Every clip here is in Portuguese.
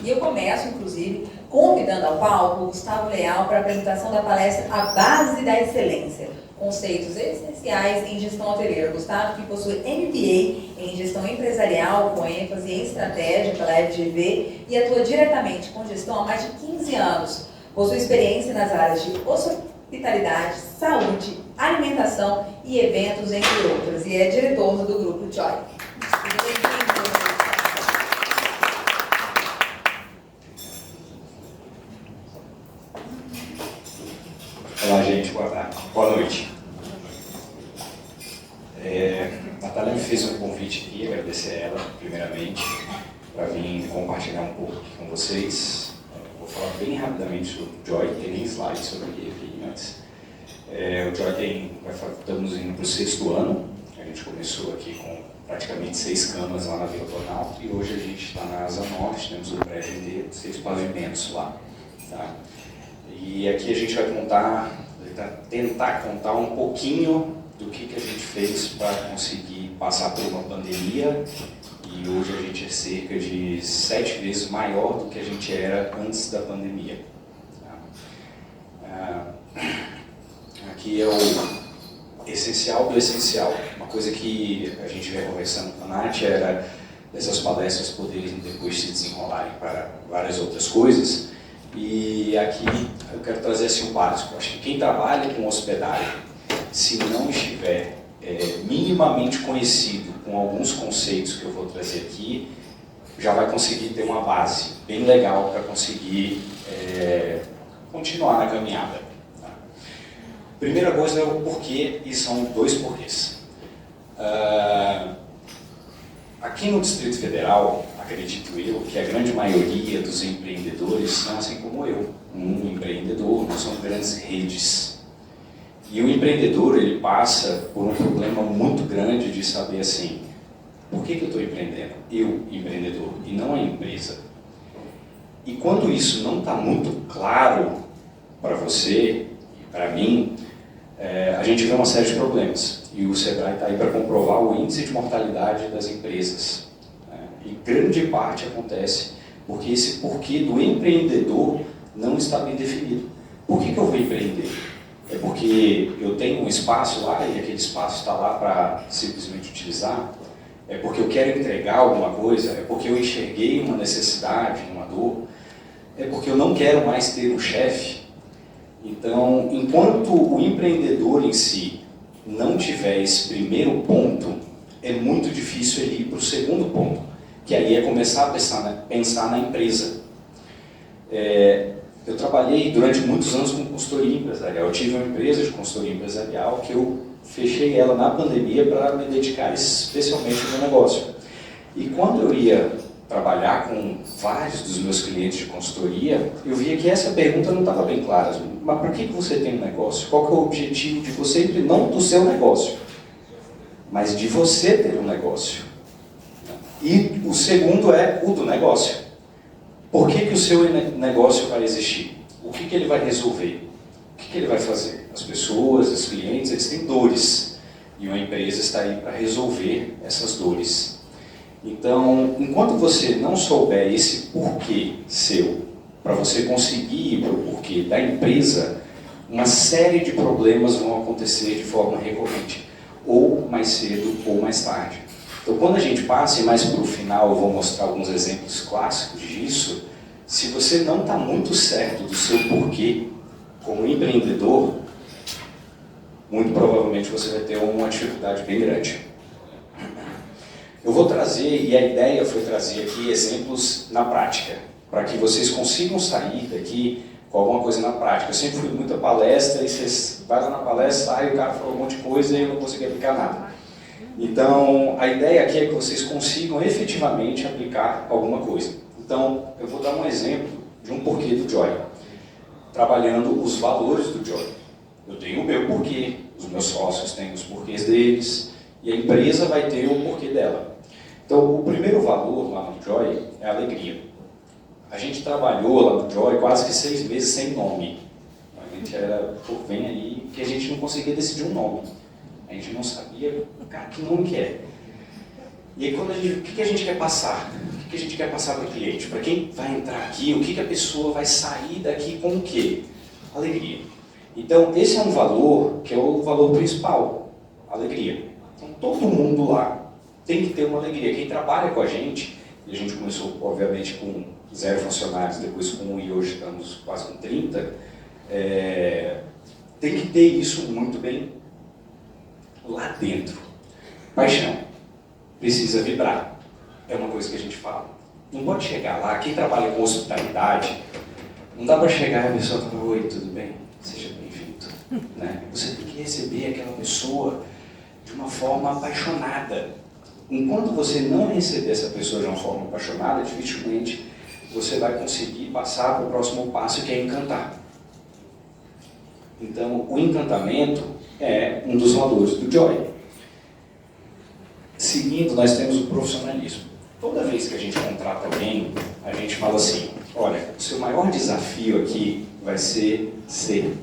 E eu começo, inclusive, convidando ao palco o Gustavo Leal para a apresentação da palestra A Base da Excelência, conceitos essenciais em gestão hoteleira. Gustavo, que possui MBA em gestão empresarial, com ênfase em estratégia pela FGV e atua diretamente com gestão há mais de 15 anos. Possui experiência nas áreas de hospitalidade, saúde, alimentação e eventos, entre outras, e é diretor do Grupo Joy. Olá, gente, boa tarde, boa noite. Natália me fez um convite aqui, agradecer a ela, primeiramente, para vir compartilhar um pouco aqui com vocês. Vou falar bem rapidamente sobre o Joy, tem nem slide sobre ele aqui antes. O Joy estamos indo para o 6º ano, a gente começou aqui com praticamente 6 camas lá na Vila Planalto e hoje a gente está na Asa Norte, temos o prédio inteiro, 6 pavimentos lá. Tá? E aqui a gente vai tentar contar um pouquinho do que a gente fez para conseguir passar por uma pandemia, e hoje a gente é cerca de 7 vezes maior do que a gente era antes da pandemia. Aqui é o essencial do essencial. Uma coisa que a gente veio conversando com a Nath era dessas palestras poderem depois se desenrolarem para várias outras coisas. E aqui eu quero trazer assim um básico. Acho que quem trabalha com hospedagem, se não estiver minimamente conhecido com alguns conceitos que eu vou trazer aqui, já vai conseguir ter uma base bem legal para conseguir continuar na caminhada. Tá? Primeira coisa é o porquê, e são 2 porquês. Aqui no Distrito Federal, acredito eu, que a grande maioria dos empreendedores são assim como eu. Um empreendedor, não são grandes redes. E o empreendedor, ele passa por um problema muito grande de saber assim, por que eu estou empreendendo? Eu, empreendedor, e não a empresa. E quando isso não está muito claro para você e para mim, a gente vê uma série de problemas. E o Sebrae está aí para comprovar o índice de mortalidade das empresas. E grande parte acontece porque esse porquê do empreendedor não está bem definido. Por que eu vou empreender? É porque eu tenho um espaço lá e aquele espaço está lá para simplesmente utilizar? É porque eu quero entregar alguma coisa? É porque eu enxerguei uma necessidade, uma dor? É porque eu não quero mais ter um chefe? Então, enquanto o empreendedor em si não tiver esse primeiro ponto, é muito difícil ele ir para o segundo ponto, que aí é começar a pensar na empresa. Eu trabalhei durante muitos anos com consultoria empresarial. Eu tive uma empresa de consultoria empresarial que eu fechei ela na pandemia para me dedicar especialmente ao meu negócio. E quando eu ia trabalhar com vários dos meus clientes de consultoria, eu via que essa pergunta não estava bem clara. Mas por que você tem um negócio? Qual que é o objetivo de você, não do seu negócio, mas de você ter um negócio? E o segundo é o do negócio. Por que o seu negócio vai existir? O que ele vai resolver? O que ele vai fazer? As pessoas, os clientes, eles têm dores. E uma empresa está aí para resolver essas dores. Então, enquanto você não souber esse porquê seu, para você conseguir ir para o porquê da empresa, uma série de problemas vão acontecer de forma recorrente, ou mais cedo ou mais tarde. Então, quando a gente passa, e mais para o final eu vou mostrar alguns exemplos clássicos disso, se você não está muito certo do seu porquê como empreendedor, muito provavelmente você vai ter uma dificuldade bem grande. Eu vou trazer, e a ideia foi trazer aqui exemplos na prática, para que vocês consigam sair daqui com alguma coisa na prática. Eu sempre fui muita palestra, e vocês vai lá na palestra, sai, o cara falou um monte de coisa e eu não consegui aplicar nada. Então, a ideia aqui é que vocês consigam efetivamente aplicar alguma coisa. Então, eu vou dar um exemplo de um porquê do Joy, trabalhando os valores do Joy. Eu tenho o meu porquê, os meus sócios têm os porquês deles, e a empresa vai ter o porquê dela. Então, o primeiro valor lá no Joy é a alegria. A gente trabalhou lá no Joy quase que 6 meses sem nome. A gente era, vem aí, que a gente não conseguia decidir um nome. A gente não sabia, cara, que nome que é. E aí, quando o que a gente quer passar? O que que a gente quer passar para o cliente? Para quem vai entrar aqui, o que a pessoa vai sair daqui com o quê? Alegria. Então, esse é um valor que é o valor principal, alegria. Então, todo mundo lá tem que ter uma alegria. Quem trabalha com a gente, e a gente começou, obviamente, com 0 funcionários, depois com 1 e hoje estamos quase com 30, tem que ter isso muito bem lá dentro. Paixão. Precisa vibrar. É uma coisa que a gente fala. Não pode chegar lá, quem trabalha com hospitalidade, não dá para chegar e a pessoa fala, oi, tudo bem? Seja bem-vindo. Né? Você tem que receber aquela pessoa de uma forma apaixonada. Enquanto você não receber essa pessoa de uma forma apaixonada, dificilmente você vai conseguir passar para o próximo passo, que é encantar. Então, o encantamento é um dos valores do Joy. Seguindo, nós temos o profissionalismo. Toda vez que a gente contrata alguém, a gente fala assim, olha, o seu maior desafio aqui vai ser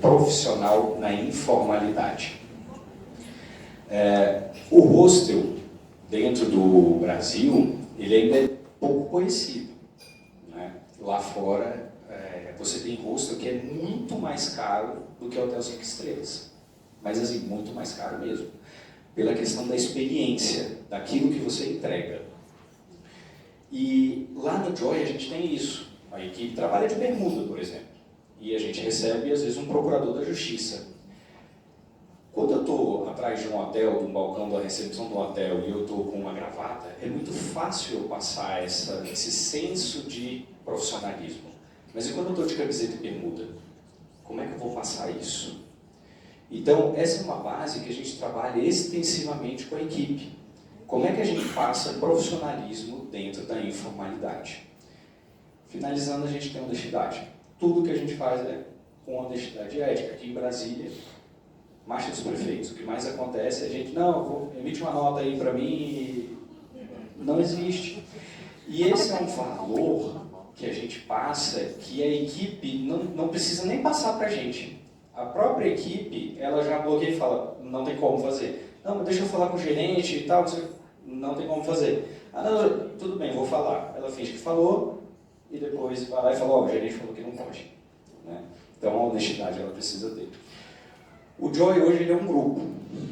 profissional na informalidade. O hostel, dentro do Brasil, ele ainda é pouco conhecido. Né? Lá fora, você tem hostel que é muito mais caro do que hotel 5 estrelas. Mas assim, muito mais caro mesmo. Pela questão da experiência, daquilo que você entrega. E lá no Joy a gente tem isso. A equipe trabalha de bermuda, por exemplo. E a gente recebe, às vezes, um procurador da justiça. Quando eu estou atrás de um hotel, de um balcão da recepção do hotel, e eu estou com uma gravata, é muito fácil eu passar esse senso de profissionalismo. Mas e quando eu estou de camiseta e bermuda? Como é que eu vou passar isso? Então, essa é uma base que a gente trabalha extensivamente com a equipe. Como é que a gente passa profissionalismo dentro da informalidade? Finalizando, a gente tem honestidade. Tudo que a gente faz é com honestidade ética. Aqui em Brasília, marcha dos prefeitos, o que mais acontece é a gente, não, emite uma nota aí para mim e não existe. E esse é um valor que a gente passa, que a equipe não precisa nem passar para a gente. A própria equipe, ela já bloqueia e fala, não tem como fazer. Não, mas deixa eu falar com o gerente e tal, não tem como fazer. Ah, não, tudo bem, vou falar. Ela finge que falou e depois vai lá e fala, o gerente falou que não pode. Né? Então a honestidade ela precisa ter. O Joy hoje ele é um grupo,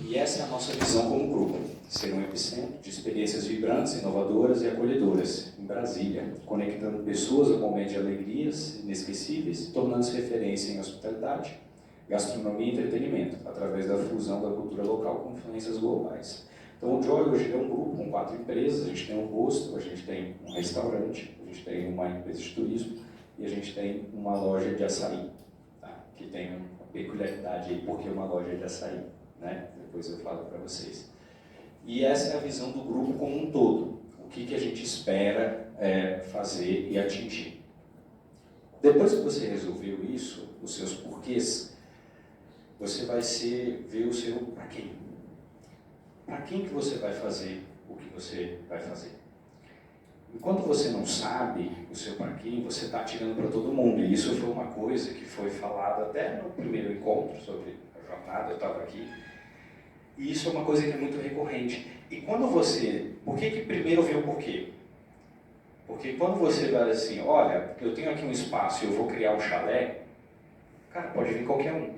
e essa é a nossa visão como grupo. Ser um epicentro de experiências vibrantes, inovadoras e acolhedoras em Brasília, conectando pessoas a momentos de alegrias inesquecíveis, tornando-se referência em hospitalidade, gastronomia e entretenimento, através da fusão da cultura local com influências globais. Então o Joy hoje é um grupo com 4 empresas, a gente tem um hostel, a gente tem um restaurante, a gente tem uma empresa de turismo e a gente tem uma loja de açaí, tá? Que tem uma peculiaridade aí, porque é uma loja de açaí, né? Depois eu falo para vocês. E essa é a visão do grupo como um todo, o que a gente espera fazer e atingir. Depois que você resolveu isso, os seus porquês, você vai ver o seu para quem. Para quem que você vai fazer o que você vai fazer? Enquanto você não sabe o seu para quem, você está atirando para todo mundo. E isso foi uma coisa que foi falada até no primeiro encontro sobre a jornada, eu estava aqui. E isso é uma coisa que é muito recorrente. E quando você... Por que primeiro vem o porquê? Porque quando você vai assim, olha, eu tenho aqui um espaço e eu vou criar um chalé, cara, pode vir qualquer um.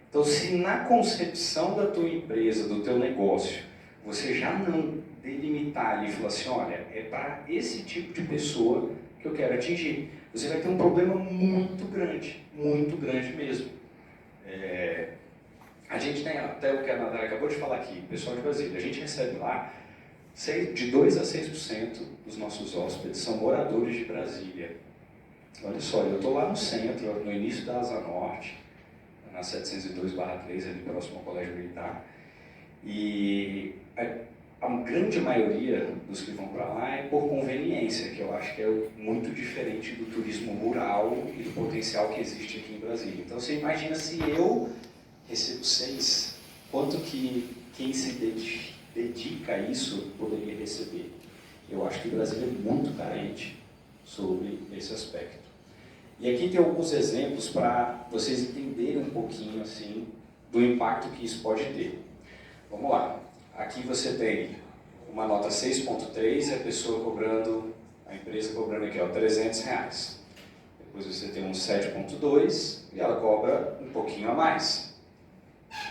Então, se na concepção da tua empresa, do teu negócio, você já não delimitar ali e falar assim, olha, é para esse tipo de pessoa que eu quero atingir, você vai ter um problema muito grande mesmo. A gente tem, até o que a Natália acabou de falar aqui, o pessoal de Brasília, a gente recebe lá de 2% a 6% dos nossos hóspedes são moradores de Brasília. Olha só, eu estou lá no centro, no início da Asa Norte, na 702/3, ali próximo ao Colégio Militar, e a grande maioria dos que vão para lá é por conveniência, que eu acho que é muito diferente do turismo rural e do potencial que existe aqui em Brasília. Então você imagina se eu recebo 6, quanto que quem se dedica a isso poderia receber? Eu acho que o Brasil é muito carente sobre esse aspecto. E aqui tem alguns exemplos para vocês entenderem um pouquinho assim do impacto que isso pode ter. Vamos lá. Aqui você tem uma nota 6.3 e a pessoa cobrando, a empresa cobrando aqui, ó, R$300. Depois você tem um 7.2 e ela cobra um pouquinho a mais.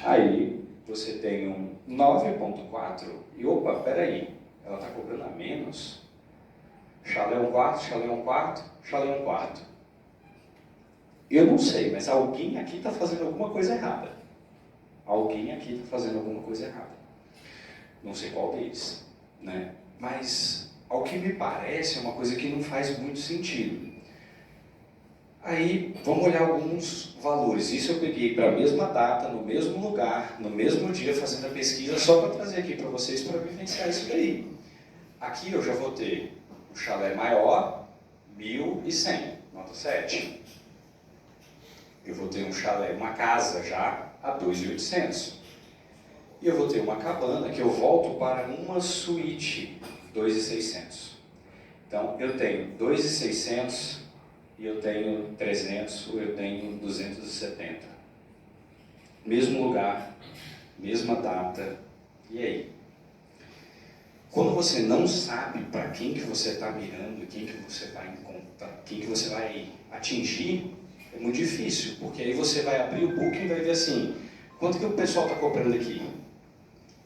Aí você tem um 9.4 e opa, peraí, ela está cobrando a menos. Chalé um quarto, chalé um quarto, chalé um quarto. Eu não sei, mas alguém aqui está fazendo alguma coisa errada. Alguém aqui está fazendo alguma coisa errada. Não sei qual deles, né? Mas, ao que me parece, é uma coisa que não faz muito sentido. Aí, vamos olhar alguns valores. Isso eu peguei para a mesma data, no mesmo lugar, no mesmo dia, fazendo a pesquisa, só para trazer aqui para vocês, para vivenciar isso daí. Aqui eu já vou ter o chalé maior, 1.100, nota 7. Eu vou ter um chalé, uma casa já, a 2.800. E eu vou ter uma cabana que eu volto para uma suíte, 2.600. Então, eu tenho 2.600 e eu tenho 300 ou eu tenho 270. Mesmo lugar, mesma data, e aí? Quando você não sabe para quem que você está mirando, quem que você vai encontrar, quem que você vai atingir, é muito difícil, porque aí você vai abrir o Booking e vai ver assim, quanto que o pessoal está cobrando aqui?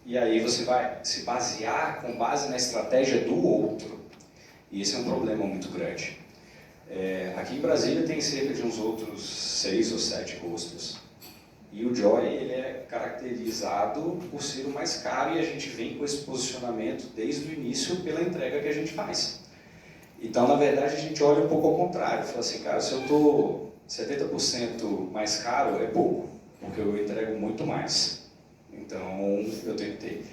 E aí você vai se basear com base na estratégia do outro. E esse é um problema muito grande. Aqui em Brasília tem cerca de uns outros 6 ou 7 hostels. E o Joy ele é caracterizado por ser o mais caro e a gente vem com esse posicionamento desde o início pela entrega que a gente faz. Então, na verdade, a gente olha um pouco ao contrário. Fala assim, cara, se eu estou 70% mais caro, é pouco, porque eu entrego muito mais. Então, eu tenho que ter.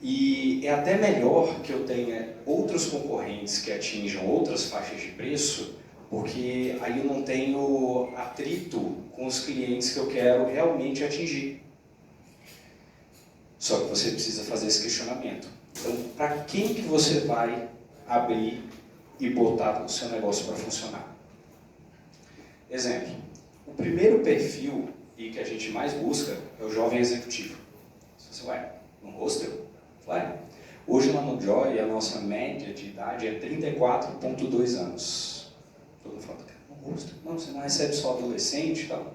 E é até melhor que eu tenha outros concorrentes que atinjam outras faixas de preço, porque aí eu não tenho atrito com os clientes que eu quero realmente atingir. Só que você precisa fazer esse questionamento. Então, para quem que você vai abrir e botar o seu negócio para funcionar? Exemplo, o primeiro perfil e que a gente mais busca é o jovem executivo. Se você vai num hostel, vai. Hoje lá no Joy a nossa média de idade é 34,2 anos. Todo mundo fala, no hostel? Não, você não recebe só adolescente e tal.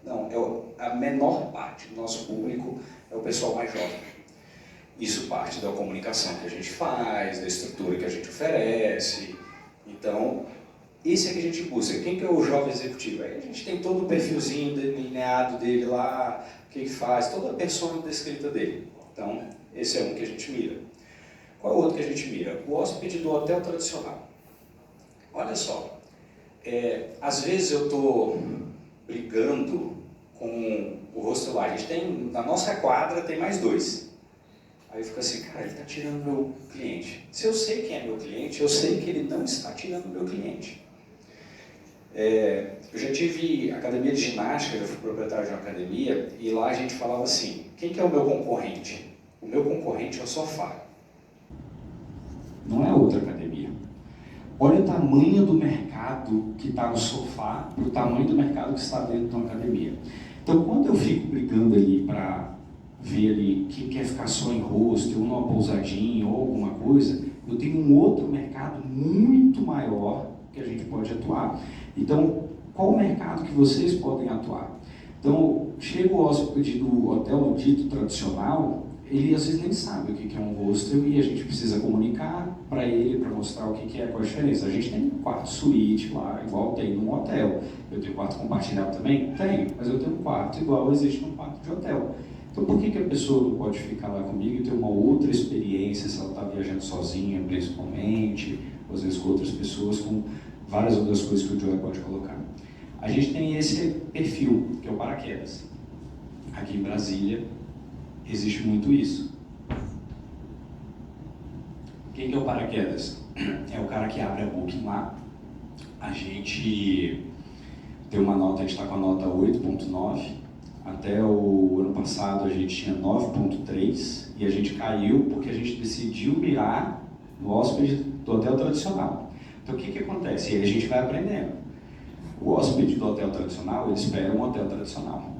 Não, a menor parte do nosso público é o pessoal mais jovem. Isso parte da comunicação que a gente faz, da estrutura que a gente oferece. Então, esse é que a gente busca. Quem que é o jovem executivo? Aí a gente tem todo o perfilzinho delineado dele lá, o que faz, toda a persona descrita dele. Então, esse é um que a gente mira. Qual é o outro que a gente mira? O hóspede do hotel tradicional. Olha só, às vezes eu estou brigando com o hostel lá. A gente tem, na nossa quadra tem mais 2. Aí fica assim, cara, ele está tirando meu cliente. Se eu sei quem é meu cliente, eu sei que ele não está tirando meu cliente. Eu já tive academia de ginástica, eu fui proprietário de uma academia, e lá a gente falava assim, quem que é o meu concorrente? O meu concorrente é o sofá. Não é outra academia. Olha o tamanho do mercado que está no sofá para o tamanho do mercado que está dentro de uma academia. Então, quando eu fico brigando ali para ver ali quem quer ficar só em hostel, ou numa pousadinha ou alguma coisa, eu tenho um outro mercado muito maior que a gente pode atuar. Então, qual o mercado que vocês podem atuar? Então, chega o hóspede do hotel dito tradicional, ele às vezes nem sabe o que é um hostel e a gente precisa comunicar para ele, para mostrar o que é, qual a diferença. A gente tem um quarto suíte lá, igual tem num hotel. Eu tenho quarto compartilhado também? Tenho, mas eu tenho um quarto igual existe num quarto de hotel. Então, por que a pessoa não pode ficar lá comigo e ter uma outra experiência, se ela está viajando sozinha, principalmente, ou às vezes com outras pessoas, com várias outras coisas que o Joy pode colocar. A gente tem esse perfil, que é o paraquedas. Aqui em Brasília, existe muito isso. Quem que é o paraquedas? É o cara que abre a Booking lá. A gente tem uma nota, a gente está com a nota 8.9. Até o ano passado a gente tinha 9.3 e a gente caiu porque a gente decidiu mirar no hóspede do hotel tradicional. Então o que acontece? E aí a gente vai aprendendo. O hóspede do hotel tradicional, ele espera um hotel tradicional.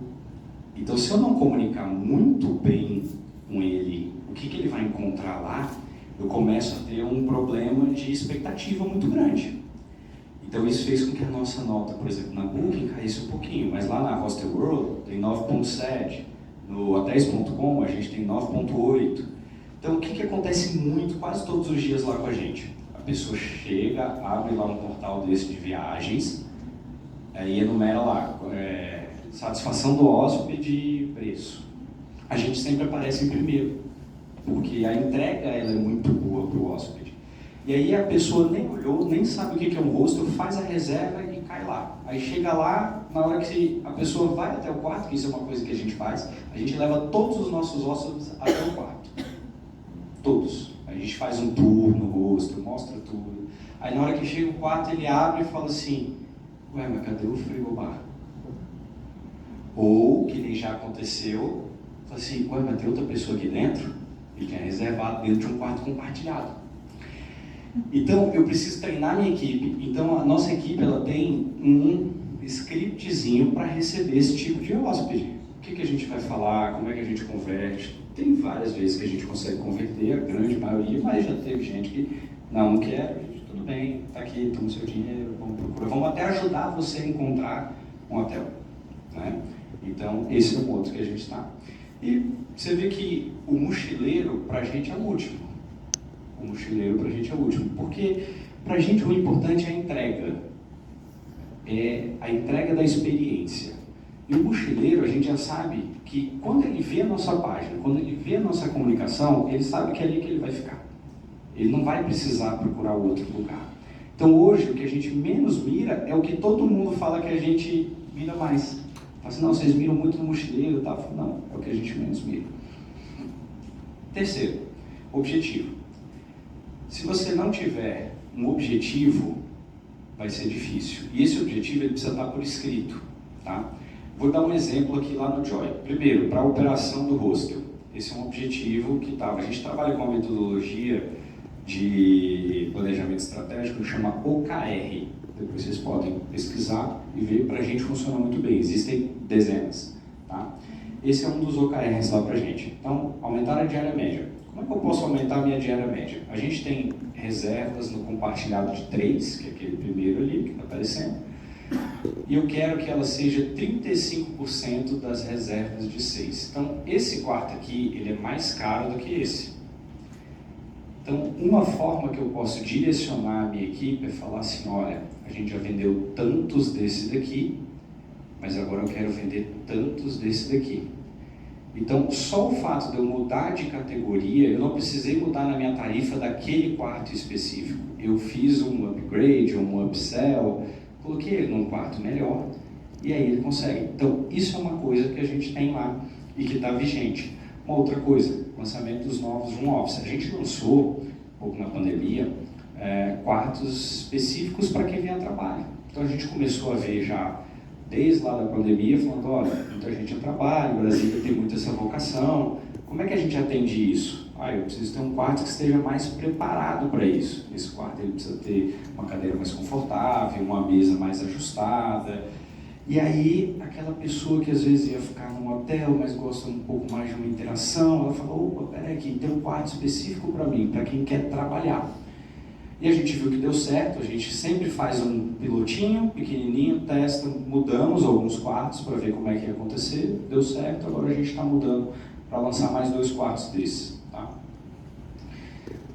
Então se eu não comunicar muito bem com ele o que ele vai encontrar lá, eu começo a ter um problema de expectativa muito grande. Então isso fez com que a nossa nota, por exemplo, na Booking caísse um pouquinho, mas lá na Hostel World tem 9.7, no Hotéis.com a gente tem 9.8. Então o que acontece muito, quase todos os dias lá com a gente? A pessoa chega, abre lá um portal desse de viagens, e enumera lá, satisfação do hóspede e preço. A gente sempre aparece em primeiro, porque a entrega ela é muito boa para o hóspede. E aí a pessoa nem olhou, nem sabe o que é um hostel, faz a reserva e cai lá. Aí chega lá, na hora que a pessoa vai até o quarto, que isso é uma coisa que a gente faz, a gente leva todos os nossos hóspedes até o quarto. Todos. A gente faz um tour no hostel, mostra tudo. Aí na hora que chega o quarto, ele abre e fala assim, ué, mas cadê o frigobar? Ou, que nem já aconteceu, fala assim, ué, mas tem outra pessoa aqui dentro? Ele tinha reservado dentro de um quarto compartilhado. Então, eu preciso treinar minha equipe. Então, a nossa equipe ela tem um scriptzinho para receber esse tipo de hóspede. O que a gente vai falar, como é que a gente converte. Tem várias vezes que a gente consegue converter, a grande maioria, mas já teve gente que não quer, tudo bem, está aqui, toma o seu dinheiro, vamos procurar. Vamos até ajudar você a encontrar um hotel. Né? Então, esse é o modo que a gente está. E você vê que o mochileiro, para a gente, é o último. O mochileiro, para a gente, é o último. Porque, para a gente, o importante é a entrega. É a entrega da experiência. E o mochileiro, a gente já sabe que, quando ele vê a nossa página, quando ele vê a nossa comunicação, ele sabe que é ali que ele vai ficar. Ele não vai precisar procurar outro lugar. Então, hoje, o que a gente menos mira é o que todo mundo fala que a gente mira mais. Fala assim, não, vocês miram muito no mochileiro e tal. Não, é o que a gente menos mira. Terceiro, objetivo. Se você não tiver um objetivo, vai ser difícil. E esse objetivo ele precisa estar por escrito. Tá? Vou dar um exemplo aqui lá no Joy. Primeiro, para a operação do hostel. Esse é um objetivo que estava. A gente trabalha com uma metodologia de planejamento estratégico que chama OKR. Depois vocês podem pesquisar e ver, para a gente funciona muito bem. Existem dezenas. Tá? Esse é um dos OKRs lá para a gente. Então, aumentar a diária média. Como é que eu posso aumentar a minha diária média? A gente tem reservas no compartilhado de 3, que é aquele primeiro ali que está aparecendo. E eu quero que ela seja 35% das reservas de 6. Então, esse quarto aqui, ele é mais caro do que esse. Então, uma forma que eu posso direcionar a minha equipe é falar assim, olha, a gente já vendeu tantos desse daqui, mas agora eu quero vender tantos desse daqui. Então, só o fato de eu mudar de categoria, eu não precisei mudar na minha tarifa daquele quarto específico. Eu fiz um upgrade, um upsell, coloquei ele num quarto melhor, e aí ele consegue. Então, isso é uma coisa que a gente tem lá e que está vigente. Uma outra coisa, lançamento dos novos room office. A gente lançou, um pouco na pandemia, quartos específicos para quem vem a trabalho. Então, a gente começou a ver já, desde lá da pandemia, falando, olha, muita gente a trabalho, o Brasil tem muito essa vocação, como é que a gente atende isso? Eu preciso ter um quarto que esteja mais preparado para isso. Esse quarto ele precisa ter uma cadeira mais confortável, uma mesa mais ajustada. E aí, aquela pessoa que às vezes ia ficar num hotel, mas gosta um pouco mais de uma interação, ela falou, opa, peraí aqui, tem um quarto específico para mim, para quem quer trabalhar. E a gente viu que deu certo, a gente sempre faz um pilotinho, pequenininho, testa, mudamos alguns quartos para ver como é que ia acontecer, deu certo, agora a gente está mudando para lançar mais 2 quartos desses. Tá?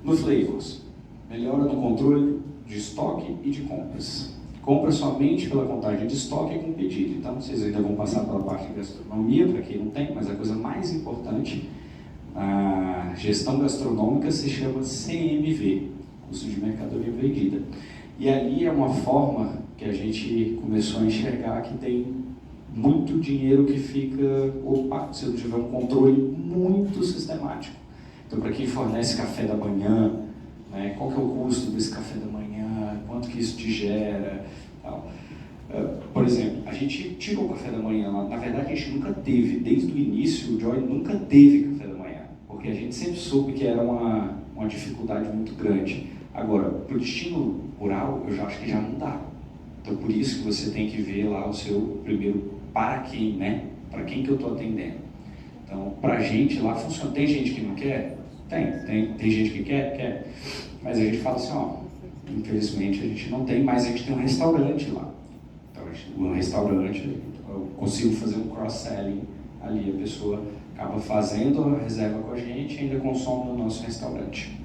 No Flavors, melhora no controle de estoque e de compras. Compra somente pela contagem de estoque e com pedido. Então, vocês ainda vão passar pela parte de gastronomia, para quem não tem, mas a coisa mais importante na gestão gastronômica se chama CMV, custo de mercadoria vendida. E ali é uma forma que a gente começou a enxergar que tem muito dinheiro que fica opaco se eu não tiver um controle muito sistemático. Então, para quem fornece café da manhã, né, qual que é o custo desse café da manhã, quanto que isso te gera, tal. Por exemplo, a gente tirou o café da manhã lá. Na verdade, a gente nunca teve, desde o início, o Joy nunca teve café da manhã, porque a gente sempre soube que era uma dificuldade muito grande. Agora, para o destino rural, eu já acho que já não dá. Então, por isso que você tem que ver lá o seu primeiro para quem, né? Para quem que eu estou atendendo. Então, para a gente lá funciona. Tem gente que não quer? Tem gente que quer. Mas a gente fala assim, ó, infelizmente a gente não tem, mas a gente tem um restaurante lá. Então, um restaurante, eu consigo fazer um cross-selling ali, a pessoa acaba fazendo a reserva com a gente e ainda consome no nosso restaurante.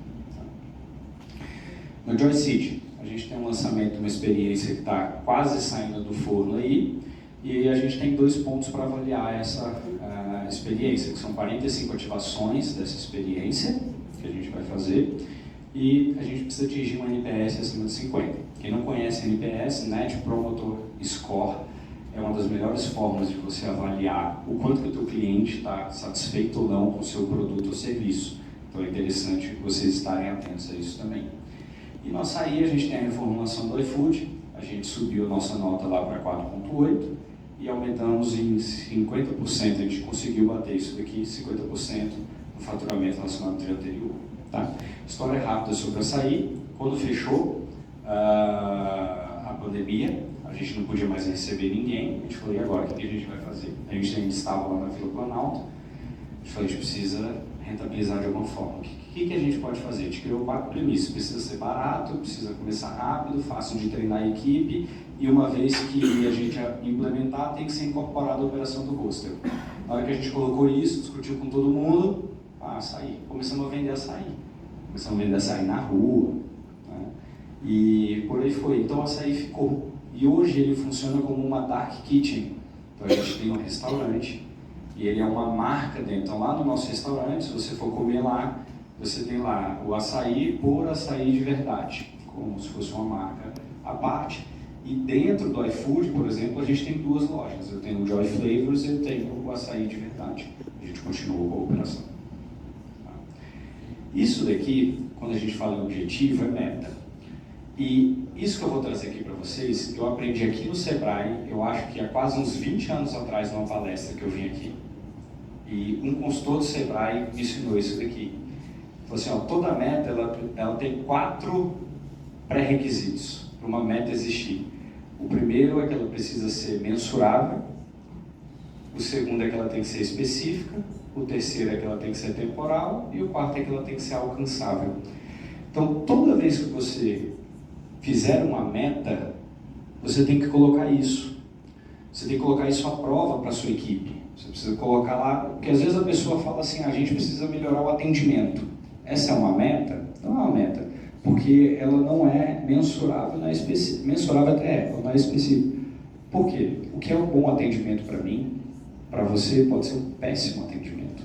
No Joy City, a gente tem um lançamento, uma experiência que está quase saindo do forno aí, e a gente tem 2 pontos para avaliar essa experiência, que são 45 ativações dessa experiência que a gente vai fazer, e a gente precisa atingir um NPS acima de 50. Quem não conhece NPS, Net Promoter Score, é uma das melhores formas de você avaliar o quanto que o teu cliente está satisfeito ou não com o seu produto ou serviço. Então é interessante vocês estarem atentos a isso também. E no açaí a gente tem a reformulação do iFood, a gente subiu a nossa nota lá para 4.8 e aumentamos em 50%, a gente conseguiu bater isso daqui, 50% no faturamento relacionado ao dia anterior. Tá? História rápida sobre o açaí, quando fechou a pandemia, a gente não podia mais receber ninguém, a gente falou, e agora, o que a gente vai fazer? A gente ainda estava lá na Vila Planalto, a gente falou, a gente precisa rentabilizar de alguma forma. O que a gente pode fazer? A gente criou 4 premissas, precisa ser barato, precisa começar rápido, fácil de treinar a equipe, e uma vez que a gente implementar, tem que ser incorporada a operação do hostel. Na hora que a gente colocou isso, discutiu com todo mundo, açaí. Começamos a vender açaí. Começamos a vender açaí na rua, né? E por aí foi. Então o açaí ficou. E hoje ele funciona como uma dark kitchen. Então a gente tem um restaurante, e ele é uma marca dentro. Então lá no nosso restaurante, se você for comer lá, você tem lá o açaí por açaí de verdade, como se fosse uma marca à parte. E dentro do iFood, por exemplo, a gente tem 2 lojas. Eu tenho o Joy Flavors e eu tenho o açaí de verdade. A gente continuou com a operação. Tá? Isso daqui, quando a gente fala em objetivo, é meta. E isso que eu vou trazer aqui para vocês, eu aprendi aqui no Sebrae, eu acho que há quase uns 20 anos atrás, numa palestra que eu vim aqui. E um consultor do Sebrae me ensinou isso daqui. Falou assim, ó, toda meta ela tem 4 pré-requisitos para uma meta existir. O primeiro é que ela precisa ser mensurável, o segundo é que ela tem que ser específica, o terceiro é que ela tem que ser temporal e o quarto é que ela tem que ser alcançável. Então, toda vez que você fizer uma meta, você tem que colocar isso. Você tem que colocar isso à prova para a sua equipe. Você precisa colocar lá, porque às vezes a pessoa fala assim, a gente precisa melhorar o atendimento. Essa é uma meta? Não é uma meta, porque ela não é mensurável, não é específica. Mensurável até é, não é específica. Por quê? O que é um bom atendimento para mim, para você pode ser um péssimo atendimento.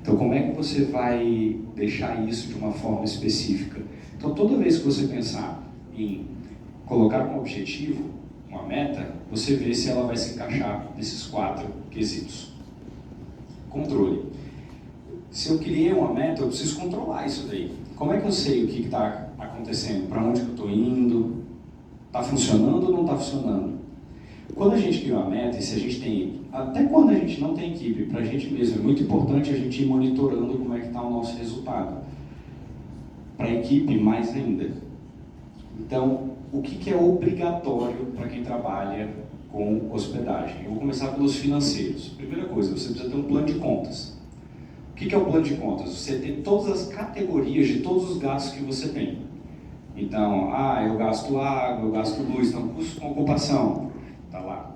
Então como é que você vai deixar isso de uma forma específica? Então toda vez que você pensar em colocar como objetivo uma meta, você vê se ela vai se encaixar nesses 4 quesitos. Controle. Se eu criei uma meta, eu preciso controlar isso daí. Como é que eu sei o que está acontecendo? Para onde que eu estou indo? Está funcionando ou não está funcionando? Quando a gente cria uma meta, e se a gente tem, até quando a gente não tem equipe, para a gente mesmo, é muito importante a gente ir monitorando como é que está o nosso resultado. Para a equipe, mais ainda. Então, o que é obrigatório para quem trabalha com hospedagem? Eu vou começar pelos financeiros. Primeira coisa, você precisa ter um plano de contas. O que é o plano de contas? Você tem todas as categorias de todos os gastos que você tem. Então, eu gasto água, eu gasto luz, então custo com ocupação, tá lá.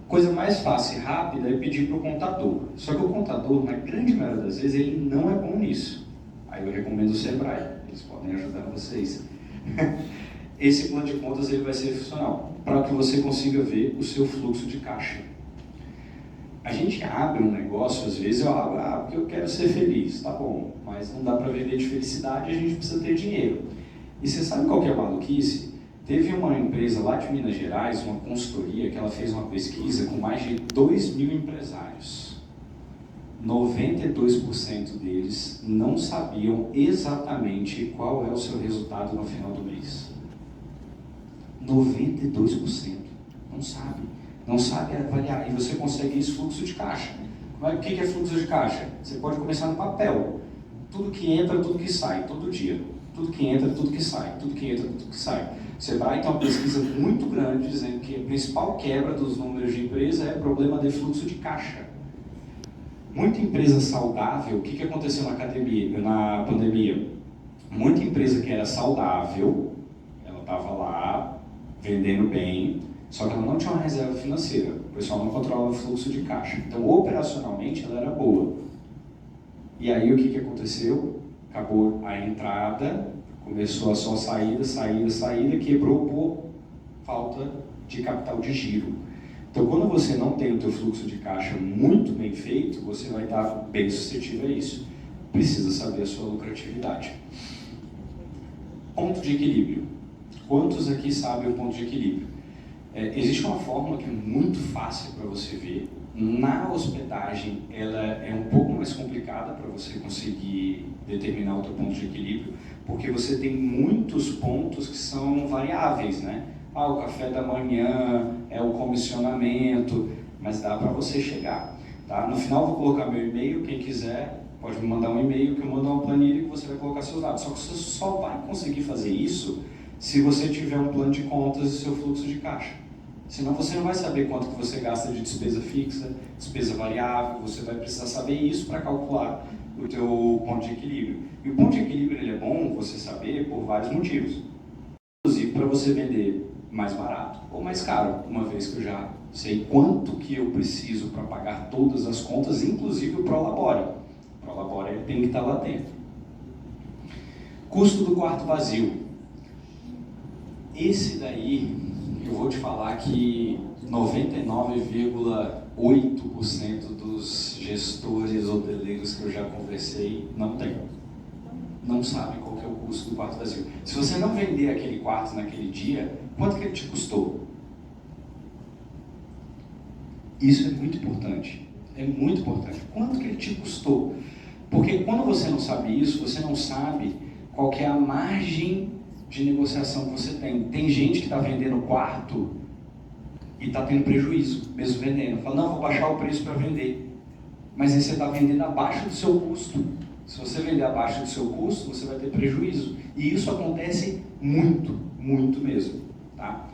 Coisa mais fácil e rápida é pedir para o contador. Só que o contador, na grande maioria das vezes, ele não é bom nisso. Aí eu recomendo o Sebrae, eles podem ajudar vocês. Esse plano de contas ele vai ser funcional, para que você consiga ver o seu fluxo de caixa. A gente abre um negócio, às vezes, porque eu quero ser feliz, tá bom, mas não dá para viver de felicidade, a gente precisa ter dinheiro. E você sabe qual que é a maluquice? Teve uma empresa lá de Minas Gerais, uma consultoria, que ela fez uma pesquisa com mais de 2.000 empresários. 92% deles não sabiam exatamente qual é o seu resultado no final do mês. 92% não sabe. Não sabe avaliar. E você consegue isso fluxo de caixa. O que é fluxo de caixa? Você pode começar no papel. Tudo que entra, tudo que sai, todo dia. Tudo que entra, tudo que sai. Tudo que entra, tudo que sai. Você vai ter uma pesquisa muito grande dizendo que a principal quebra dos números de empresa é problema de fluxo de caixa. Muita empresa saudável, o que aconteceu na pandemia? Muita empresa que era saudável, ela estava lá vendendo bem, só que ela não tinha uma reserva financeira, o pessoal não controlava o fluxo de caixa. Então, operacionalmente, ela era boa. E aí, o que aconteceu? Acabou a entrada, começou a só saída, quebrou por falta de capital de giro. Então, quando você não tem o teu fluxo de caixa muito bem feito, você vai estar bem suscetível a isso. Precisa saber a sua lucratividade. Ponto de equilíbrio. Quantos aqui sabem o ponto de equilíbrio? Existe uma fórmula que é muito fácil para você ver. Na hospedagem, ela é um pouco mais complicada para você conseguir determinar o teu ponto de equilíbrio, porque você tem muitos pontos que são variáveis, né? O café da manhã, o comissionamento, mas dá para você chegar. Tá? No final, vou colocar meu e-mail, quem quiser pode me mandar um e-mail, que eu mando uma planilha que você vai colocar seus dados. Só que você só vai conseguir fazer isso se você tiver um plano de contas e seu fluxo de caixa. Senão você não vai saber quanto que você gasta de despesa fixa, despesa variável, você vai precisar saber isso para calcular o teu ponto de equilíbrio. E o ponto de equilíbrio ele é bom você saber por vários motivos. Inclusive para você vender mais barato ou mais caro, uma vez que eu já sei quanto que eu preciso para pagar todas as contas, inclusive o Prolabore. O Prolabore tem que estar lá dentro. Custo do quarto vazio. Esse daí, eu vou te falar que 99,8% dos gestores hoteleiros que eu já conversei não tem. Não sabem qual que é o custo do quarto vazio. Se você não vender aquele quarto naquele dia, quanto que ele te custou? Isso é muito importante. É muito importante. Quanto que ele te custou? Porque quando você não sabe isso, você não sabe qual que é a margem de negociação que você tem. Tem gente que está vendendo quarto e está tendo prejuízo, mesmo vendendo. Fala, não, vou baixar o preço para vender. Mas aí você está vendendo abaixo do seu custo. Se você vender abaixo do seu custo, você vai ter prejuízo. E isso acontece muito, muito mesmo. Tá?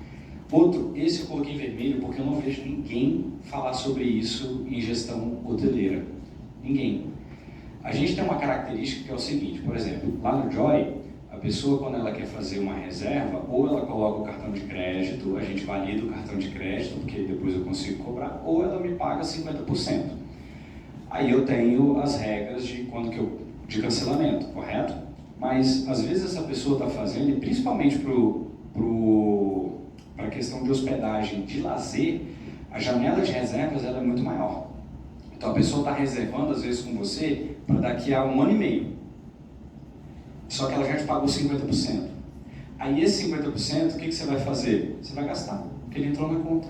Outro, esse eu coloquei em vermelho porque eu não vejo ninguém falar sobre isso em gestão hoteleira. Ninguém. A gente tem uma característica que é o seguinte, por exemplo, lá no Joy, a pessoa quando ela quer fazer uma reserva, ou ela coloca o cartão de crédito, a gente valida o cartão de crédito, porque depois eu consigo cobrar, ou ela me paga 50%. Aí eu tenho as regras de de cancelamento, correto? Mas às vezes essa pessoa está fazendo, e principalmente para a questão de hospedagem de lazer, a janela de reservas ela é muito maior. Então a pessoa está reservando às vezes com você para daqui a 1 ano e meio. Só que ela já te pagou 50%. Aí esse 50%, o que você vai fazer? Você vai gastar, porque ele entrou na conta.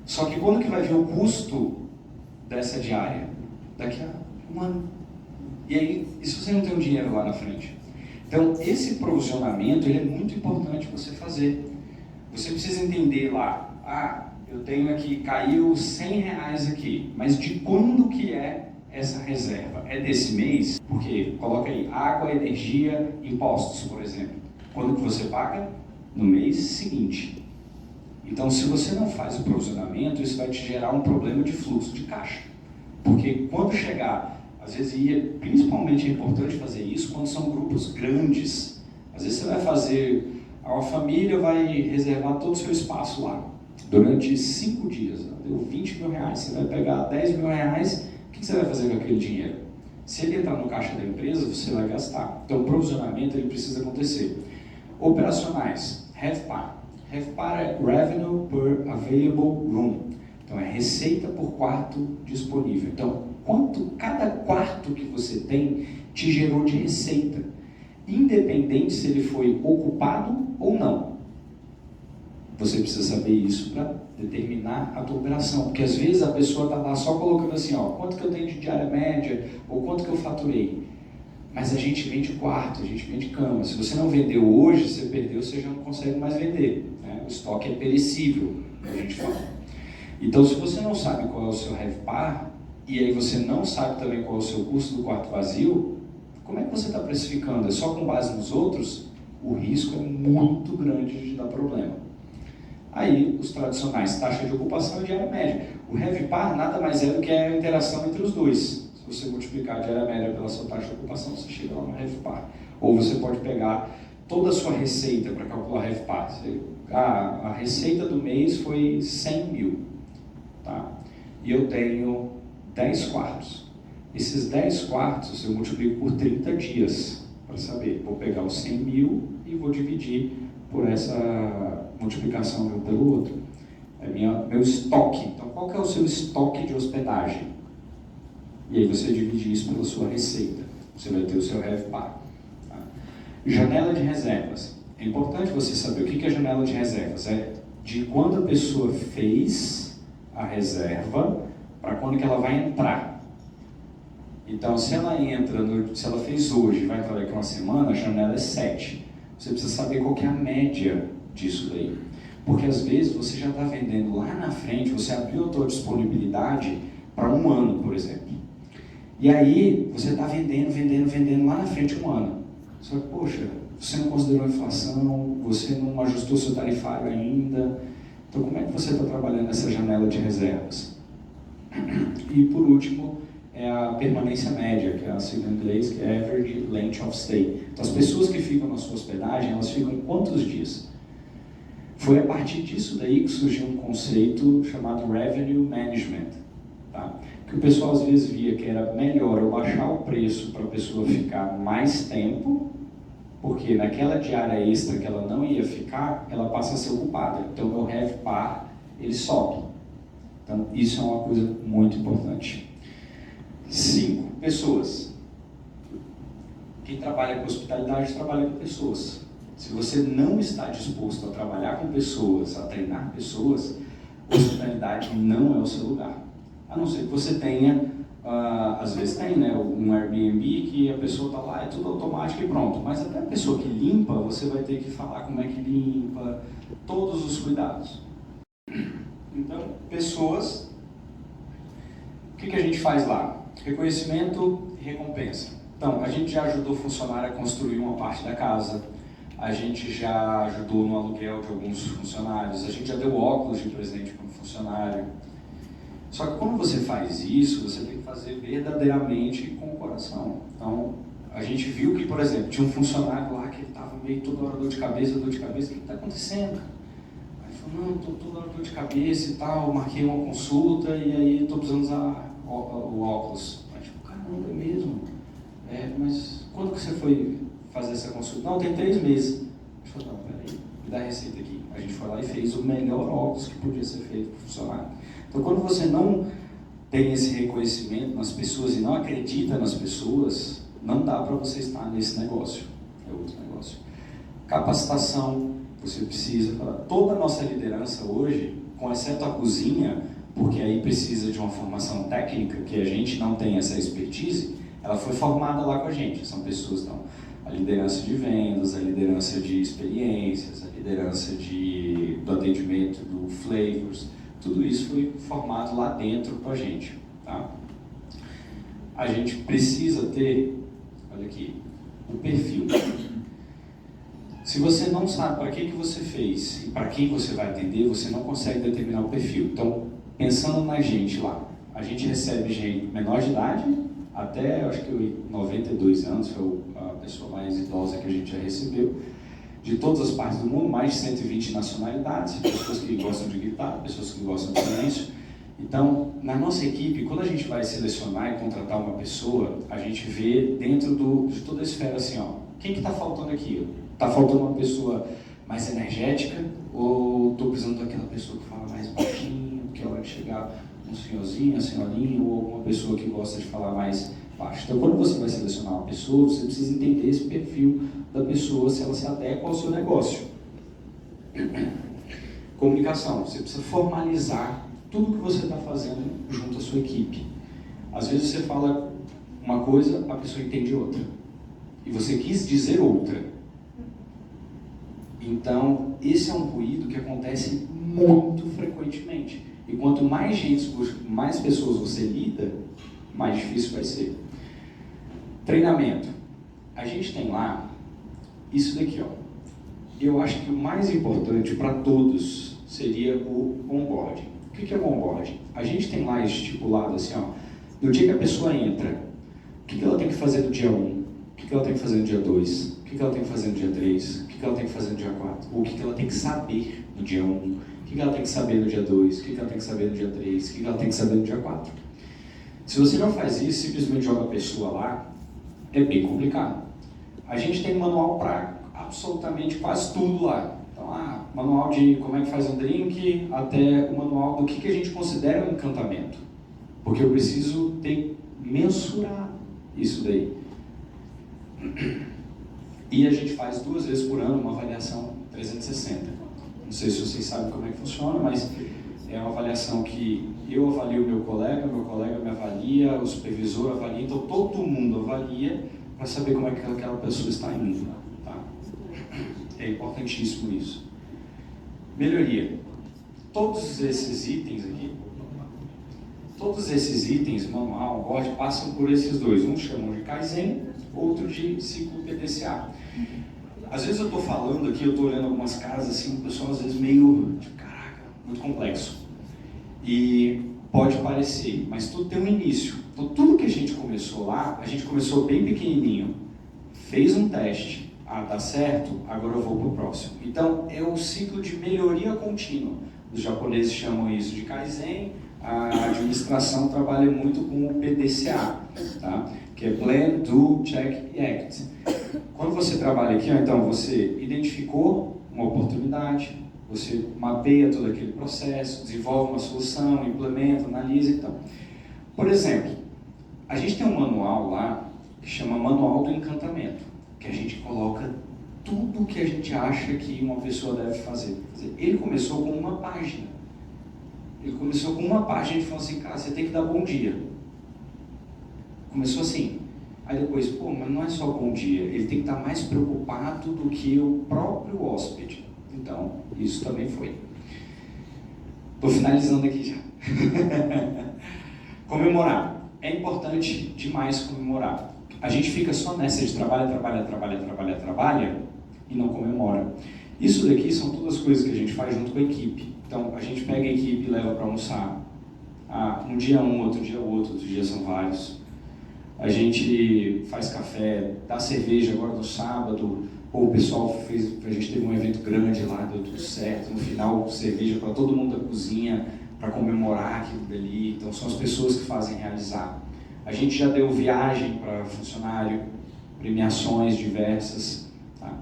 Só que quando que vai vir o custo dessa diária? Daqui a 1 ano. E aí, e se você não tem o dinheiro lá na frente? Então, esse provisionamento ele é muito importante você fazer. Você precisa entender lá, eu tenho aqui, caiu R$100 aqui, mas de quando que é essa reserva? É desse mês? Porque, coloca aí, água, energia, impostos, por exemplo. Quando que você paga? No mês seguinte. Então, se você não faz o provisionamento, isso vai te gerar um problema de fluxo de caixa. Porque quando chegar, às vezes, principalmente é importante fazer isso quando são grupos grandes. Às vezes você vai fazer, uma família vai reservar todo o seu espaço lá, durante 5 dias, deu R$20 mil, você vai pegar R$10 mil, o que você vai fazer com aquele dinheiro? Se ele entrar no caixa da empresa, você vai gastar. Então o provisionamento ele precisa acontecer. Operacionais, RevPAR. RevPAR é Revenue per Available Room. Então é receita por quarto disponível. Então, quanto cada quarto que você tem te gerou de receita, independente se ele foi ocupado ou não. Você precisa saber isso para determinar a tua operação, porque às vezes a pessoa está lá só colocando assim, quanto que eu tenho de diária média, ou quanto que eu faturei. Mas a gente vende quarto, a gente vende cama. Se você não vendeu hoje, você perdeu, você já não consegue mais vender. Né? O estoque é perecível, a gente fala. Então, se você não sabe qual é o seu RevPAR, e aí você não sabe também qual é o seu custo do quarto vazio, como é que você está precificando? É só com base nos outros? O risco é muito grande de dar problema. Aí, os tradicionais, taxa de ocupação e diária média. O RevPAR nada mais é do que a interação entre os dois. Se Se você multiplicar a diária média pela sua taxa de ocupação, você chega lá no RevPAR. Ou você pode pegar toda a sua receita para calcular RevPAR. A receita do mês foi 100 mil, tá? E eu tenho 10 quartos. Esses 10 quartos eu multiplico por 30 dias, para saber. Vou pegar os 100 mil e vou dividir por essa multiplicação de um pelo outro. É meu estoque. Então, qual que é o seu estoque de hospedagem? E aí você divide isso pela sua receita. Você vai ter o seu RevPAR. Tá? Janela de reservas. É importante você saber o que é janela de reservas. É de quando a pessoa fez a reserva para quando que ela vai entrar. Então, se ela se ela fez hoje e vai entrar daqui uma semana, a janela é 7. Você precisa saber qual que é a média disso daí. Porque às vezes você já está vendendo lá na frente, você abriu a sua disponibilidade para um ano, por exemplo. E aí, você está vendendo lá na frente um ano. Só que, poxa, você não considerou a inflação, você não ajustou seu tarifário ainda. Então, como é que você está trabalhando essa janela de reservas? E, por último, é a permanência média, que é a sigla em inglês, que é Average Length of Stay. Então, as pessoas que ficam na sua hospedagem, elas ficam quantos dias? Foi a partir disso daí que surgiu um conceito chamado Revenue Management. Tá? Que o pessoal às vezes via que era melhor eu baixar o preço para a pessoa ficar mais tempo, porque naquela diária extra que ela não ia ficar, ela passa a ser ocupada. Então, meu RevPAR, ele sobe. Então, isso é uma coisa muito importante. 5. Pessoas. Quem trabalha com hospitalidade, trabalha com pessoas. Se você não está disposto a trabalhar com pessoas, a treinar pessoas, hospitalidade não é o seu lugar. A não ser que você tenha, às vezes tem, né, um Airbnb que a pessoa está lá, é tudo automático e pronto. Mas até a pessoa que limpa, você vai ter que falar como é que limpa, todos os cuidados. Então, pessoas, o que a gente faz lá? Reconhecimento e recompensa. Então, a gente já ajudou o funcionário a construir uma parte da casa, a gente já ajudou no aluguel de alguns funcionários, a gente já deu óculos de presente para um funcionário. Só que quando você faz isso, você tem que fazer verdadeiramente com o coração. Então, a gente viu que, por exemplo, tinha um funcionário lá que estava meio toda hora dor de cabeça, o que está acontecendo? Aí falou, não, estou toda hora dor de cabeça e tal, marquei uma consulta e aí estou precisando usar o óculos. Aí, tipo, caramba, é mesmo? Mas quando que você foi fazer essa consulta? Não, tem 3 meses. A gente falou, não, peraí, me dá a receita aqui. A gente foi lá e fez o melhor óculos que podia ser feito para o funcionário. Então, quando você não tem esse reconhecimento nas pessoas e não acredita nas pessoas, não dá para você estar nesse negócio. É outro negócio. Capacitação, você precisa para toda a nossa liderança hoje, com exceto a cozinha, porque aí precisa de uma formação técnica, que a gente não tem essa expertise, ela foi formada lá com a gente. São pessoas, então, a liderança de vendas, a liderança de experiências, a liderança do atendimento, do flavors, tudo isso foi formado lá dentro com a gente. Tá? A gente precisa ter, olha aqui, o perfil. Se você não sabe para que você fez e para quem você vai atender, você não consegue determinar o perfil. Então, pensando na gente lá, a gente recebe gente menor de idade, até acho que 92 anos, foi a pessoa mais idosa que a gente já recebeu, de todas as partes do mundo, mais de 120 nacionalidades, pessoas que gostam de gritar, pessoas que gostam de silêncio. Então, na nossa equipe, quando a gente vai selecionar e contratar uma pessoa, a gente vê dentro de toda a esfera assim, ó, quem que está faltando aqui? Está faltando uma pessoa mais energética ou estou precisando daquela pessoa que fala mais baixinho, que a hora de chegar um senhorzinho, a senhorinha, ou alguma pessoa que gosta de falar mais baixo. Então, quando você vai selecionar uma pessoa, você precisa entender esse perfil da pessoa, se ela se adequa ao seu negócio. Comunicação, você precisa formalizar tudo que você está fazendo junto à sua equipe. Às vezes você fala uma coisa, a pessoa entende outra. E você quis dizer outra. Então, esse é um ruído que acontece muito frequentemente. E quanto mais gente, mais pessoas você lida, mais difícil vai ser. Treinamento. A gente tem lá isso daqui, ó. Eu acho que o mais importante para todos seria o onboarding. O que é o onboarding? A gente tem lá estipulado assim, ó, No dia que a pessoa entra, o que ela tem que fazer no dia 1? O que ela tem que fazer no dia 2? O que ela tem que fazer no dia 3? O que ela tem que fazer no dia 4? Ou o que ela tem que saber no dia 1? O que ela tem que saber no dia 2? O que ela tem que saber no dia 3? O que ela tem que saber no dia 4? Se você não faz isso, simplesmente joga a pessoa lá, é bem complicado. A gente tem um manual para absolutamente quase tudo lá. Então, manual de como é que faz um drink, até o manual do que a gente considera um encantamento. Porque eu preciso mensurar isso daí. E a gente faz 2 vezes por ano uma avaliação 360. Não sei se vocês sabem como é que funciona, mas é uma avaliação que eu avalio o meu colega me avalia, o supervisor avalia, então todo mundo avalia para saber como é que aquela pessoa está indo. Tá? É importantíssimo isso. Melhoria. Todos esses itens manual, board, passam por esses dois. Um chamam de Kaizen, outro de ciclo PDCA. Às vezes eu estou falando aqui, eu estou olhando algumas caras assim, o pessoal às vezes meio, caraca, muito complexo. E pode parecer, mas tudo tem um início. Então tudo que a gente começou lá, a gente começou bem pequenininho, fez um teste, dá certo, agora eu vou para o próximo. Então é o ciclo de melhoria contínua. Os japoneses chamam isso de Kaizen, a administração trabalha muito com o PDCA, tá? Que é Plan, Do, Check e Act. Quando você trabalha aqui, então você identificou uma oportunidade, você mapeia todo aquele processo, desenvolve uma solução, implementa, analisa e tal. Por exemplo, a gente tem um manual lá que chama Manual do Encantamento, que a gente coloca tudo que a gente acha que uma pessoa deve fazer. Quer dizer, ele começou com uma página. Ele começou com uma página e falou assim, cara, você tem que dar bom dia. Começou assim. Aí depois, mas não é só bom dia, ele tem que estar mais preocupado do que o próprio hóspede. Então, isso também foi. Estou finalizando aqui já. Comemorar. É importante demais comemorar. A gente fica só nessa de trabalha e não comemora. Isso daqui são todas as coisas que a gente faz junto com a equipe. Então, a gente pega a equipe e leva para almoçar. Um dia outro dia outros dias são vários. A gente faz café, dá cerveja agora no sábado. O pessoal a gente teve um evento grande lá, deu tudo certo. No final, cerveja para todo mundo da cozinha, para comemorar aquilo dali. Então, são as pessoas que fazem realizar. A gente já deu viagem para funcionário, premiações diversas. Tá?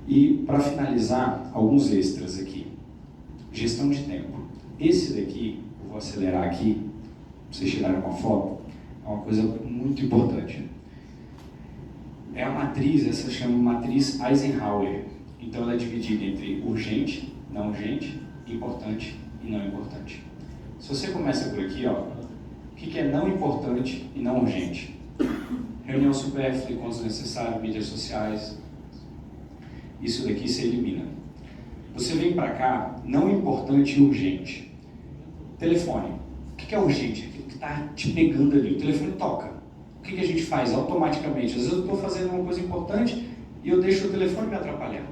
E, para finalizar, alguns extras aqui. Gestão de tempo. Esse daqui, eu vou acelerar aqui, para vocês tirarem uma foto, é uma coisa muito importante. É a matriz, essa chama matriz Eisenhower. Então ela é dividida entre urgente, não urgente, importante e não importante. Se você começa por aqui, o que é não importante e não urgente? Reunião supérflua, encontros necessários, mídias sociais. Isso daqui você elimina. Você vem para cá, não importante e urgente. Telefone. O que é urgente? Aquilo que está te pegando ali. O telefone toca. O que a gente faz automaticamente? Às vezes eu estou fazendo uma coisa importante e eu deixo o telefone me atrapalhar.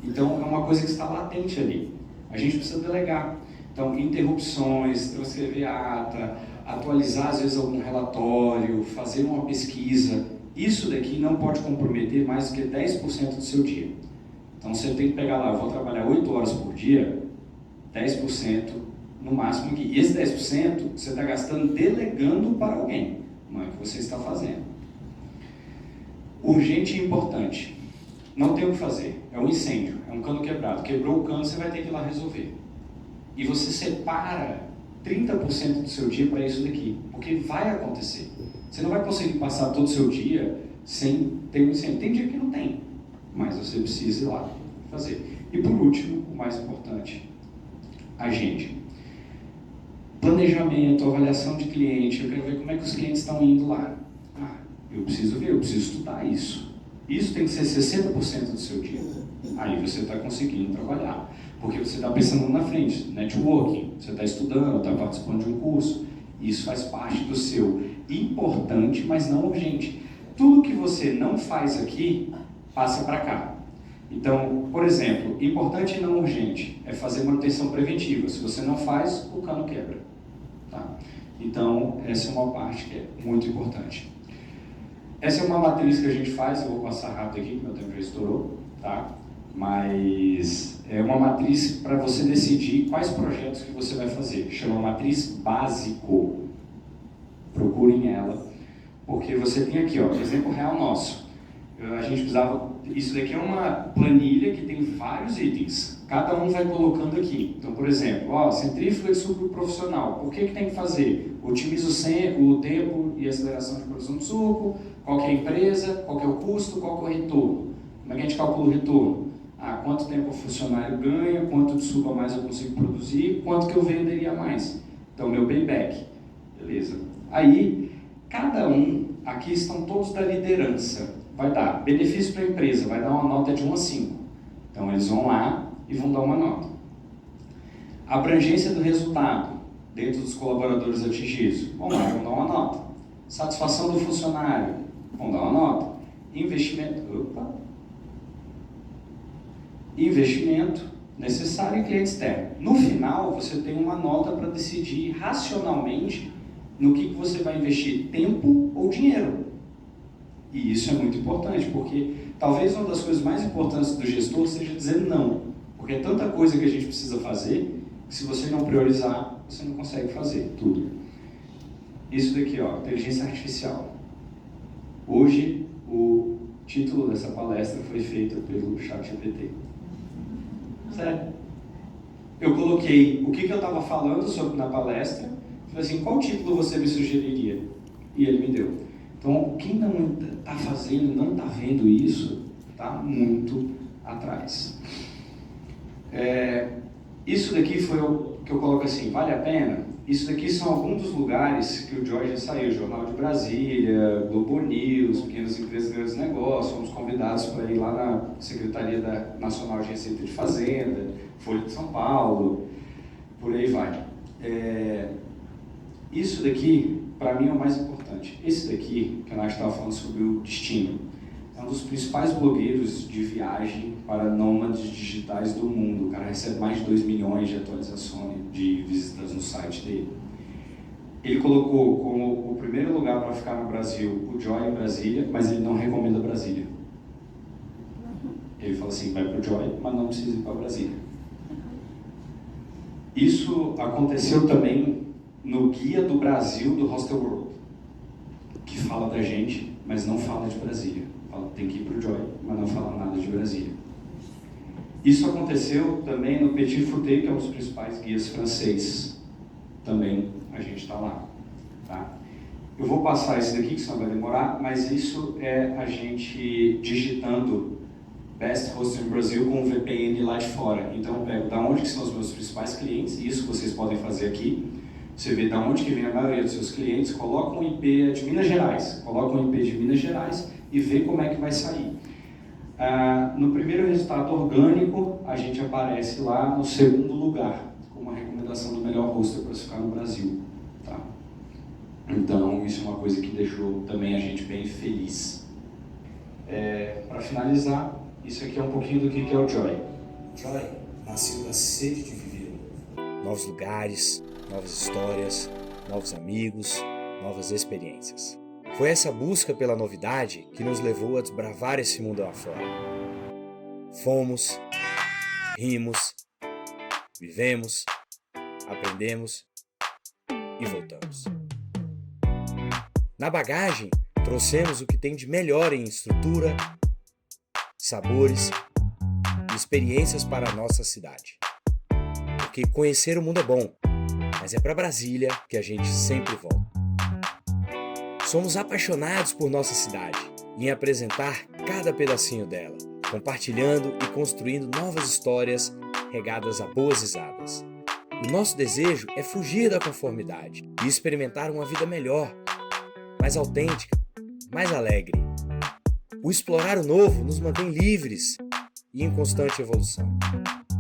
Então é uma coisa que está latente ali. A gente precisa delegar. Então, interrupções, transcrever a ata, atualizar às vezes algum relatório, fazer uma pesquisa. Isso daqui não pode comprometer mais do que 10% do seu dia. Então você tem que pegar lá, eu vou trabalhar 8 horas por dia, 10% no máximo aqui. E esse 10% você está gastando delegando para alguém, não é o que você está fazendo. Urgente e importante. Não tem o que fazer. É um incêndio, é um cano quebrado. Quebrou o cano, você vai ter que ir lá resolver. E você separa 30% do seu dia para isso daqui, porque vai acontecer. Você não vai conseguir passar todo o seu dia sem ter um incêndio. Tem dia que não tem, mas você precisa ir lá fazer. E por último, o mais importante, agende. Planejamento, avaliação de cliente. Eu quero ver como é que os clientes estão indo lá. Eu preciso ver, eu preciso estudar isso. Isso tem que ser 60% do seu dia. Aí você está conseguindo trabalhar. Porque você está pensando na frente, networking, você está estudando, está participando de um curso. Isso faz parte do seu importante, mas não urgente. Tudo que você não faz aqui, passa para cá. Então, por exemplo, importante e não urgente é fazer manutenção preventiva. Se você não faz, o cano quebra. Tá? Então, essa é uma parte que é muito importante. Essa é uma matriz que a gente faz, eu vou passar rápido aqui, que meu tempo já estourou, tá? Mas é uma matriz para você decidir quais projetos que você vai fazer. Chama matriz básico. Procurem ela, porque você tem aqui, ó, exemplo real nosso. A gente precisava... Isso daqui é uma planilha que tem vários itens. Cada um vai colocando aqui. Então, por exemplo, ó, centrífuga de suco profissional. Por que tem que fazer? Otimiza o tempo e aceleração de produção de suco. Qual que é a empresa? Qual que é o custo? Qual que é o retorno? Como é que a gente calcula o retorno? Quanto tempo o funcionário ganha? Quanto de suco a mais eu consigo produzir? Quanto que eu venderia mais? Então, meu payback. Beleza. Aí, cada um, aqui estão todos da liderança. Vai dar benefício para a empresa, vai dar uma nota de 1 a 5. Então, eles vão lá e vão dar uma nota. Abrangência do resultado, dentro dos colaboradores atingidos, vão lá e vão dar uma nota. Satisfação do funcionário, vão dar uma nota. Investimento necessário em cliente externo. No final, você tem uma nota para decidir racionalmente no que você vai investir, tempo ou dinheiro. E isso é muito importante, porque talvez uma das coisas mais importantes do gestor seja dizer não. Porque é tanta coisa que a gente precisa fazer, que se você não priorizar, você não consegue fazer tudo. Isso daqui, ó, inteligência artificial. Hoje, o título dessa palestra foi feito pelo ChatGPT. Sério. Eu coloquei o que eu estava falando sobre na palestra, falei assim, qual título você me sugeriria? E ele me deu. Então, quem não está fazendo, não está vendo isso, está muito atrás. Isso daqui foi o que eu coloco assim, vale a pena? Isso daqui são alguns dos lugares que o Joy já saiu, Jornal de Brasília, Globo News, Pequenas Empresas, Grandes Negócios, fomos convidados para ir lá na Secretaria Nacional de Receita de Fazenda, Folha de São Paulo, por aí vai. Isso daqui, para mim, é o mais importante. Esse daqui, que a Nath estava falando sobre o destino, é um dos principais blogueiros de viagem para nômades digitais do mundo. O cara recebe mais de 2 milhões de atualizações de visitas no site dele. Ele colocou como o primeiro lugar para ficar no Brasil o Joy em Brasília, mas ele não recomenda Brasília. Ele fala assim, vai para o Joy, mas não precisa ir para Brasília. Isso aconteceu também no Guia do Brasil do Hostel World, que fala da gente, mas não fala de Brasília. Fala, tem que ir para o Joy, mas não fala nada de Brasília. Isso aconteceu também no Petit Fruté, que é um dos principais guias francês. Também a gente está lá. Tá? Eu vou passar esse daqui, que senão vai demorar, mas isso é a gente digitando Best Host in Brasil com um VPN lá de fora. Então eu pego da onde que são os meus principais clientes, isso que vocês podem fazer aqui. Você vê da onde que vem a maioria dos seus clientes, coloca um IP de Minas Gerais, coloca um IP de Minas Gerais e vê como é que vai sair. No primeiro resultado orgânico, a gente aparece lá no segundo lugar, com uma recomendação do melhor hostel para ficar no Brasil. Tá? Então, isso é uma coisa que deixou também a gente bem feliz. Para finalizar, isso aqui é um pouquinho do que é o Joy. Joy nasceu da sede de viver novos lugares, novas histórias, novos amigos, novas experiências. Foi essa busca pela novidade que nos levou a desbravar esse mundo lá fora. Fomos, rimos, vivemos, aprendemos e voltamos. Na bagagem, trouxemos o que tem de melhor em estrutura, sabores e experiências para a nossa cidade. Porque conhecer o mundo é bom, mas é para Brasília que a gente sempre volta. Somos apaixonados por nossa cidade e em apresentar cada pedacinho dela, compartilhando e construindo novas histórias regadas a boas risadas. O nosso desejo é fugir da conformidade e experimentar uma vida melhor, mais autêntica, mais alegre. O explorar o novo nos mantém livres e em constante evolução.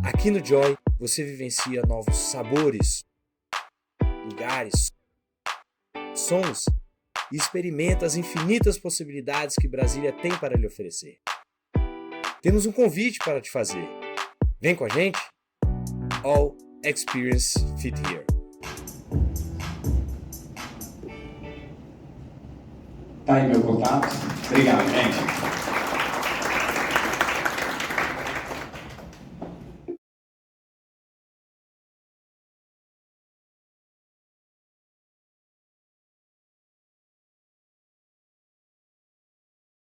Aqui no Joy, você vivencia novos sabores, lugares, sons e experimenta as infinitas possibilidades que Brasília tem para lhe oferecer. Temos um convite para te fazer. Vem com a gente? All experience fit here. Tá aí meu contato. Obrigado, gente.